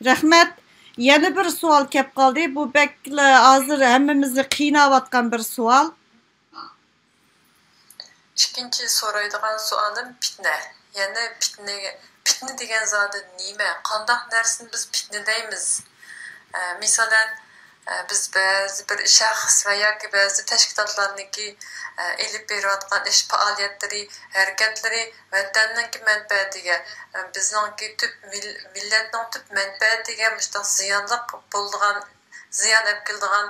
Rahmat. Yana bir savol kelib qoldi. Bu bekli hozir hammamizni qiynayotgan bir savol. İkinci so'raydigan savolim fitna. Yani fitna degan zodi nima? Qanday narsani biz fitna deymiz? Misalan, biz ba'zi bir shaxs va yoki ba'zi tashkilotlarniki elib berayotgan ish faoliyatlari, harakatlari vatanning manfaatiga, bizningki tub millatning tub manfaatiga mustaq ziyonli bo'lgan ziyon olib keladigan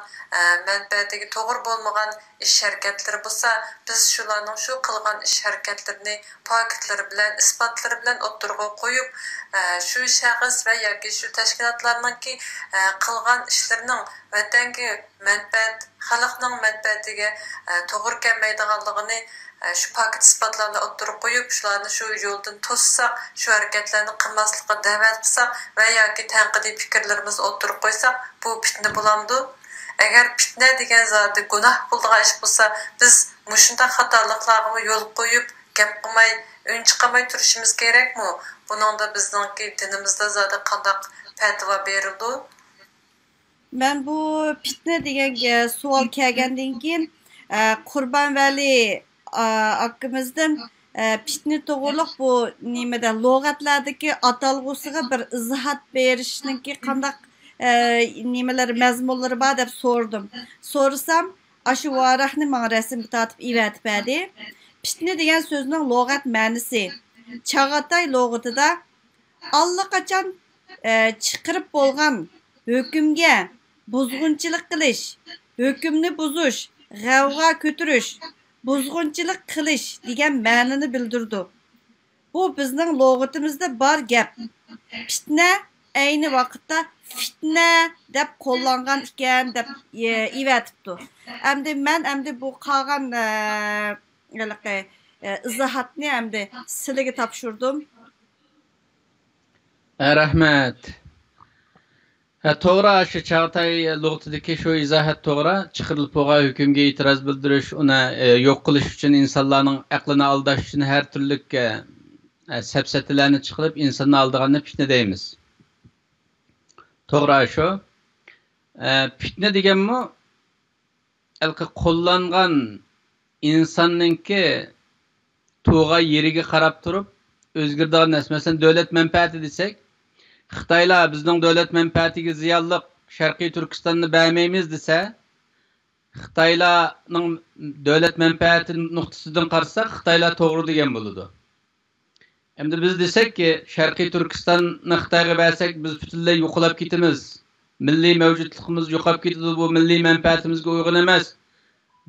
manfaatiga to'g'ri bo'lmagan ish harakatlari bo'lsa, biz shularning shu qilgan ish harakatlarini fakitlari bilan, isbotlari bilan o'ttirg'a qo'yib, shu shaxs va yoki shu tashkilotlarningki qilgan ishlarining vatanga manfaat, xalqning manfaatiga to'g'ri kelmaydiganligini shu paket isbotlarni o'ttirib qo'yib, shularni shu yo'ldan to'ssak, shu harakatlarni qilmaslikqa da'vat qilsak va yoki tanqidiy fikrlarimizni o'ttirib qo'ysak, bu fitna bo'lamdi. Agar fitna degan zoti gunoh bo'lgan ish bo'lsa, biz mushunday xatoliklarga yo'l qo'yib, gap qilmay, ön chiqmay turishimiz kerakmi? Buningda bizningki dinimizda zoti qanday fatvo berildi? Men bu fitna degan savol kelgandan keyin Qurbonvali akimizdan fitna to'g'riliq bu nimada lug'atlardagi atalg'usiga bir izohat berishniki qanday nimalar mazmunlari bor deb so'radim. So'rasam, shu varaqni menga rasmga tortib ivatib berdi. Fitna degan so'zning lug'at ma'nosi Chag'atay lug'atida allaqachon chiqarib bo'lgan hukmga buzg'unchilik qilish, hukmni buzish, g'avg'o ko'tarish, buzg'unchilik qilish degan ma'noni bildirdi. Bu bizning lug'atimizda bor gap. Fitna ayni vaqtda fitna deb qo'llangan ekan deb ivatibdi. Endi bu qolgan izohatni endi sizlarga topshirdim. Rahmat. To'g'ri, shu Chag'atay lug'atidagi shu izohat to'g'ri. Chiqarilib bo'lgan hukmga e'tiroz bildirish, uni yo'q qilish uchun, insonlarning aqlini aldash uchun har turli sapsatilarni chiqarib insonni aldaganni fitna deymiz. To'g'ri shu. Fitna deganmi, qo'llangan insonningki tuğ'a yeriga qarab turib o'zgaradigan narsa. Masalan, davlat manfaati desak, Xitoylar bizning davlat manfaatiga ziyonli Sharqiy Turkistonni bermaymiz desa, Xitoylarning davlat manfaati nuqtasidan qarasak, Xitoylar to'g'ri degan bo'ladi. Endi biz desakki, Sharqiy Turkistonni Xitoyga bersak, biz butunlay yo'qolib ketamiz. Milliy mavjudligimiz yo'qolib ketadi, bu milliy manfaatimizga uyg'un emas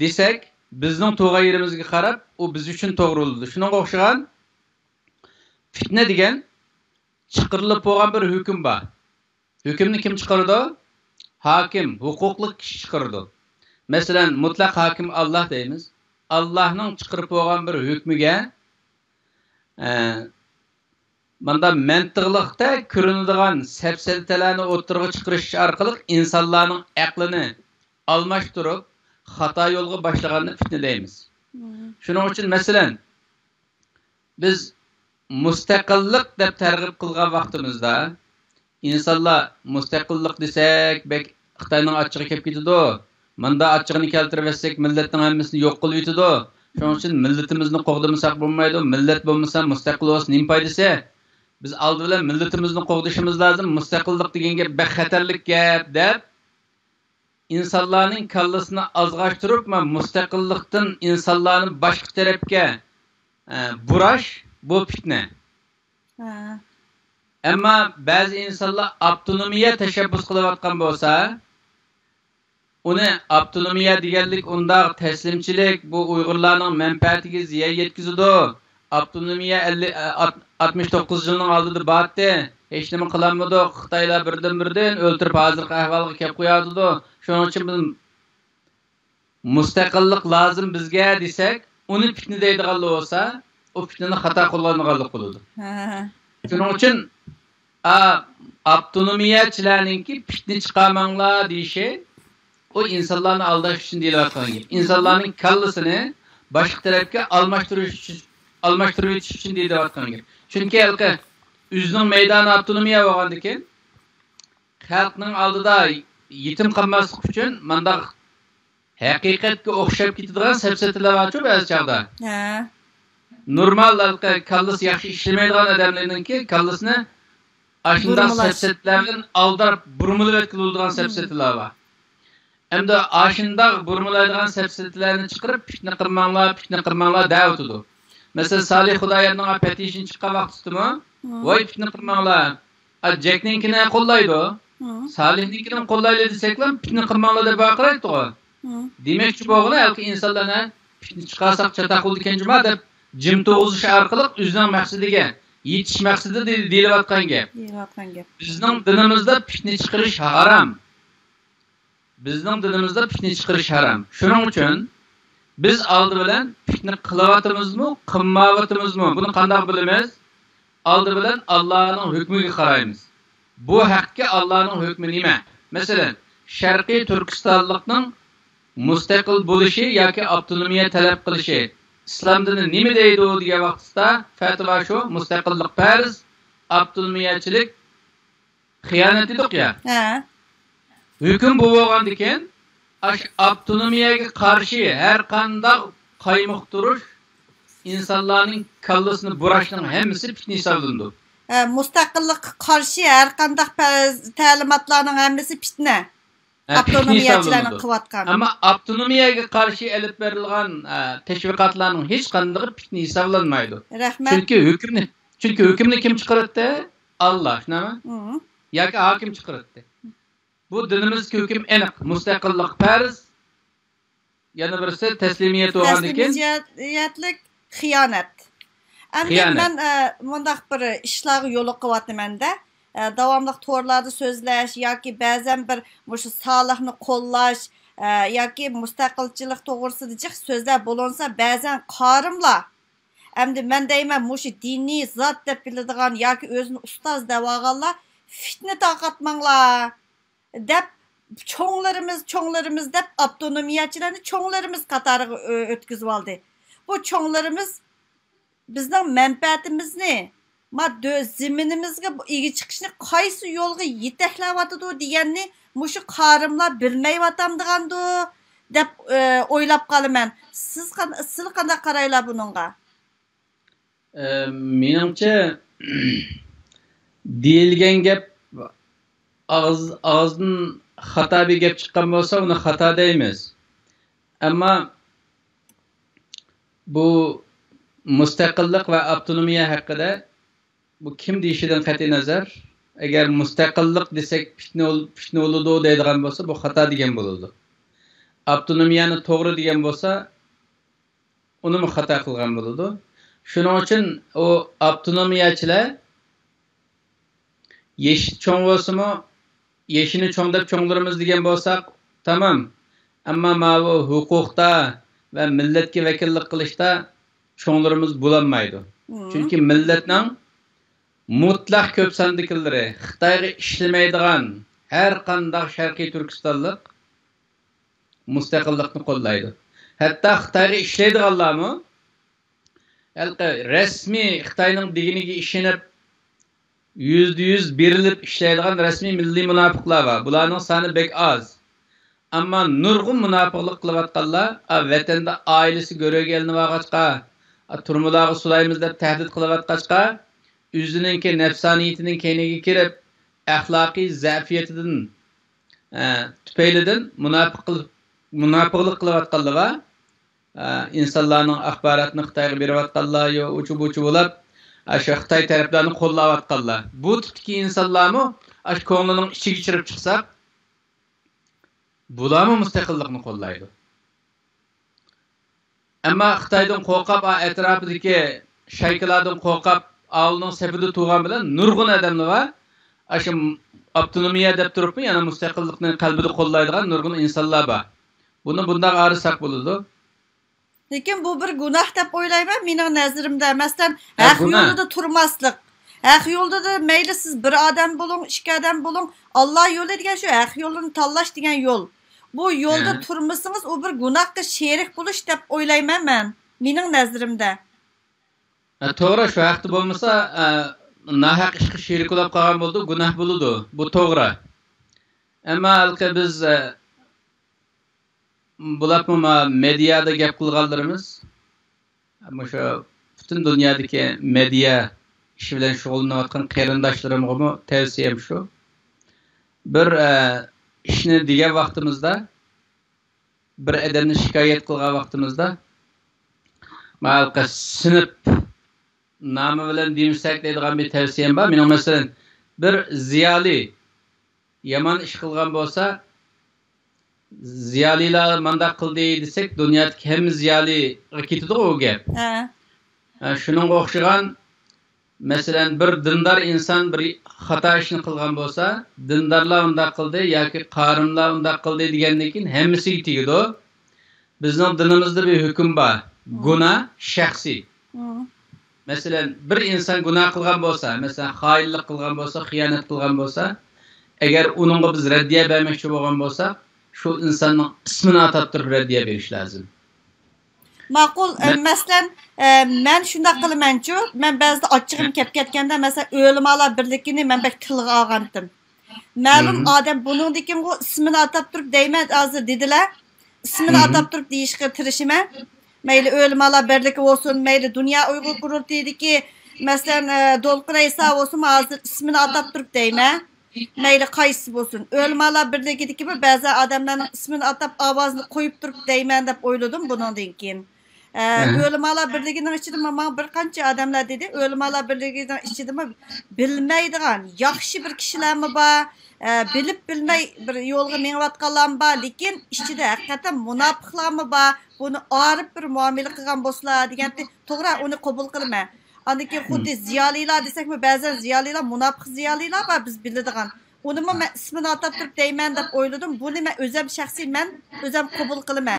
desak, bizning to'g'ri yerimizga qarab, u biz uchun to'g'ri bo'ladi. Shunga o'xshagan fitna degan chiqarilib bo'lgan bir hukm bor. Hukmni kim chiqaradi? Hokim, huquqli kishi chiqaradi. Masalan, mutlaq hokim Alloh deymiz. Allohning chiqarib bo'lgan bir hukmiga manda mantiqlikda ko'rinadigan sapsatalarni o'tirg'i chiqarish orqali insonlarning aqlini almashtirib, xato yo'lga boshlaganni fitna deymiz. Shuning uchun masalan, biz mustaqillik deb targ'ib qilgan vaqtimizda insonlar mustaqillik desak, Xitoyning ochig'i kelib ketadi. Manda ochig'ini keltirib etsak, millatning hammasini yo'q qilib yutadi. Shuning uchun millatimizni qo'g'damasak bo'lmaydi. Millat bo'lmasa mustaqil bo'lsa nima foydasi? Biz oldi bilan millatimizni qo'g'dishimiz lozim. Mustaqillik deganga baxatarlik gap deb insonlarning kallasini azg'ashtirib, mustaqillikdan insonlarni boshqa tarafga burash bu fitna. Ammo ba'zi insonlar avtonomiya tashabbus qilayotgan bo'lsa, uni avtonomiya deganlik unda taslimchilik, bu Uyg'urlarning manfaatiga ziyon yetkazadi. Avtonomiya 69 yilning oldida bordi. Hech nima qilolmadi. Xitoylar birdan o'ltirib hozirgi ahvolga kelib qo'yadi. Shuning uchun biz mustaqillik lozim bizga desak, uni fitna deydigan bo'lsa, o fitnani xato qo'llanganlik bo'ladi. Shuning uchun avtonomiyachilarningki fitna chiqarmanglar deyishi, o insonlarni aldash uchun deyilayotgan gap. İnsanlarning kallasini boshqa tarafga almashtirib o'tish uchun deyilayotgan gap. Chunki o'zining maydoni avtonomiya bo'lgandan keyin xalqning oldida yetim qolmaslik uchun mandaq haqiqatga o'xshab ketadigan sapsatilar bor ba'zi chog'da. Ha. Normal kallasi yaxshi ishlamaydigan odamlarninki kallasini ashundaq sapsatlardan aldab burmilib o'tkaziladigan sapsatilar bor. Endi ashundaq burmilaydigan sapsatlarni chiqarib fitna qilmanglar da'vatidi. Mesela Salih Xudoyevning petition chiqqan vaqtidami, voy fitna qilmanglar. Jackninkini qo'llaydi. Salihninkini qo'llaydi desaklar, fitna qilmanglar deb baqiraydi. Demakchi bo'lg'ini yoki insonlarni fitna chiqarsak chata qildi ekan deb jim to'g'izish orqali o'zining maqsadiga yetish maqsadi deyilayotgan gap. Bizning dinimizda fitna chiqarish harom. Bizning dinimizda fitna chiqarish harom. Shuning uchun biz oldi bilan fitna qilayotimizmi, qilmayotimizmi? Buni qanday bilamiz? Oldi bilan Allohning hukmiga qaraymiz. Bu haqqa Allohning hukmi nima? Masalan, Sharqiy Turkistonlikning mustaqil bo'lishi yoki avtonomiya talab qilishi islom dini nima deydi degan vaqtda fatvo shu: mustaqillik farz, avtonomiyachilik xiyonat ediq ya. Ha. Hukm bu bo'lgandan keyin avtonomiyaga qarshi har qanday qaymoq turish insonlarning kallasini burashning hammasi fitna hisoblanadi. Mustaqillikqa qarshi har qanday ta'limotlarning hammasi fitna. Avtonomiyachilarning qilayotgan. Ammo avtonomiyaga qarshi olib berilgan tashviqotlarning hech qanday fitna hisoblanmaydi. Rahmat. Chunki hukmni kim chiqaradi? Alloh, shunami? Yoki hokim chiqaradi. Bu dinimizga hukm aniq. Mustaqillik farz. Yana birisi taslimiyat bo'lgandan keyin taslimiyatlik xiyonat. Endi men bundaq bir ishlar yo'li qilyapman-da. Davamlı torlarda sözləş, yoki ba'zan bir mushu salihni qo'llash yoki mustaqilchilik to'g'risida jiq so'zlar bo'linsa, ba'zan qorimlar. Endi men deyman, mushu diniy zot deb biladigan yoki o'zini ustoz deb olganlar fitna taqatmanglar deb cho'nglarimiz deb avtonomiyachilarni cho'nglarimiz qatoriga o'tkazib oldi. Bu cho'nglarimiz bizning manfaatimizni ziminimizga ega chiqishni qaysi yo'lga yetaklayotidi deganni mushu qarimlar bilmayotgandigandi deb o'ylab qolaman. Siz qanday qaraylar buningga? Menimcha deyilgan gap og'izdan xato bir gap chiqqan bo'lsa, uni xato deymiz. Ammo bu mustaqillik va avtonomiya haqida bu kim deyishidan qat'iy nazar, agar mustaqillik desak fitna bo'ladi deydigan bo'lsa, bu xato degan bo'ladi. Avtonomiyani to'g'ri degan bo'lsa, uni xato qilgan bo'ladi. Shuning uchun o avtonomiyachilar yeshi cho'ng bo'lsa-mu, yeshini cho'ng deb cho'nglarimiz degan bo'lsak, tamam. Ammo bu huquqda va millatga vakillik qilishda cho'nglarimiz bo'lolmaydi. Chunki millatning mutlaq ko'p sondikilari Xitoyga ishlamaydigan har qanday Sharqiy Turkistonlik mustaqillikni qo'llaydi. Hatto Xitoyga ishlaydiganlarmi rasmiy Xitoyning deginiga ishonib %100 berilib ishlaydigan rasmiy milliy munofiqlar bor. Bularning soni bek oz. Ammo nurg'un munofiqlik qilayotganlar vatanda oilasi go'rga elinib olg'achqa, turmularga sulaymiz deb tahdid qilayotgachqa, o'zining nafsoniyatining keyniga kirib, axloqiy zafiyatidan tufaylidan munofiqlik qilayotganlar va insonlarning axborotni Xitoyga berayotganlar yo uchu-buchu bo'lib, shu Xitoy taraflarini qo'llayotganlar. Bu tipdagi insonlarmi ash ko'nglining ichiga chirib chiqsak, bularmi mustaqillikni qo'llaydi. Ammo Xitoydan qo'rqib, atrofidagi shaykalardan qo'rqib, avlning safida turgan bilan nurg'un odamlar va shu avtonomiya deb turibmi, yana mustaqillikni qalbida qo'llaydigan nurg'un insonlar bor. Buni bunday arisak bo'ladi. Lekin bu bir gunoh deb o'ylayman mening nazarimda. Masalan, haq yo'lida turmaslik. Haq yo'lida mayli siz bir odam bo'ling, ikki odam bo'ling, Alloh yo'li degan shu haq yo'lini tanlash degan yo'l. Bu yo'lda turmasangiz, u bir gunohga sherik bo'lish deb o'ylayman men. Mening nazarimda. To'g'ri, shu vaqtda bo'lmasa, nahaq ishga sherik bo'lib qolgan bo'ldi, gunoh bo'ladi. Bu to'g'ri. Ama halka biz bularmı medyada gap qilganlarimiz ama şu bütün dünyadaki medya işi bilan shug'ullanayotgan qarindoshlarimga tavsiyam shu. Bir ishni degan vaqtimizda, bir odamni shikoyat qilgan vaqtimizda malqa sinib nomi bilan deymsak deydigan bir tavsiyam bor. Mening masalan bir ziyoli yomon ish qilgan bo'lsa, ziyolilar manda qildi desek, dunyodagi hamma ziyoli ketadi u gap. Shuningga o'xshagan masalan bir dindor inson bir xato ishni qilgan bo'lsa, dindorlar unda qildi yoki qorimlar unda qildi degandan keyin hammasiga tegadi. Bizning dinimizda bir hukm bor. Gunoh shaxsiy. Masalan, bir inson gunoh qilgan bo'lsa, masalan, xoinlik qilgan bo'lsa, xiyonat qilgan bo'lsa, agar uningga biz raddiya bermoqchi bo'lgan bo'lsak, şu insanın ismini atab turib raddiya berish lazım. Ma'qul, masalan, men shunday qilmanchu, men ba'zida ochig'im kelib ketganda, masalan, o'limalar birligini men bek tilga olgandim. Ma'lum odam buningdikin ismini atab turib deyman, hozir dedilar. Ismini atab turib deyishga tirishiman. Mayli o'limalar birligi bo'lsin, mayli Dunyo Uyg'ur qurultayidagi masalan, Dolqiraysa bo'lsin, hozir ismini atab turib deyman. Mayli qaysi bo'lsin. O'limalar birligidagi ba'zi odamlarning ismini atab ovozini qo'yib turib deyman deb o'yladim buningdan keyin. O'limalar birligining ichida men bir qancha odamlar dedi, o'limalar birligining ichida bilmaydigan yaxshi bir kishilarmi bor, bilib bilmay bir yo'lga menayotganlar bor, lekin ichida haqiqatan munofiqlarmi bor, buni orib bir muomala qilgan bo'lsalar deganda to'g'ri uni qabul qilma. Andaki xuddi ziyolilar desakmi, ba'zan ziyolilar munofiq ziyolilar bor biz biladigan. Uni men ismini atab turib deyman deb o'yladim. Buni men o'zim shaxsiy men o'zim qabul qilaman.